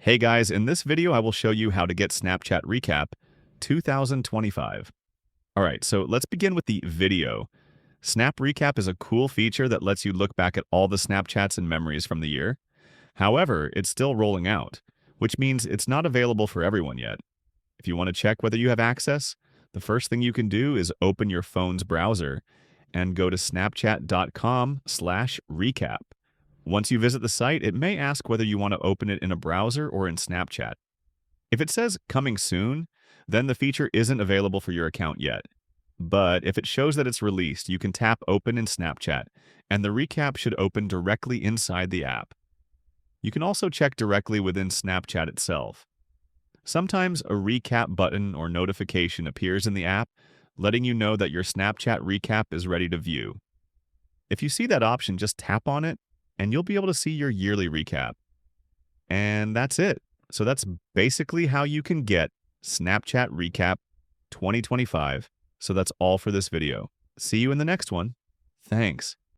Hey guys, in this video I will show you how to get Snapchat Recap 2025. Alright, so let's begin with the video. Snap Recap is a cool feature that lets you look back at all the Snapchats and memories from the year. However, it's still rolling out, which means it's not available for everyone yet. If you want to check whether you have access, the first thing you can do is open your phone's browser and go to snapchat.com/recap. Once you visit the site, it may ask whether you want to open it in a browser or in Snapchat. If it says coming soon, then the feature isn't available for your account yet. But if it shows that it's released, you can tap open in Snapchat, and the recap should open directly inside the app. You can also check directly within Snapchat itself. Sometimes a recap button or notification appears in the app, letting you know that your Snapchat recap is ready to view. If you see that option, just tap on it, and you'll be able to see your yearly recap. And that's it. So that's basically how you can get Snapchat Recap 2025. So that's all for this video. See you in the next one. Thanks.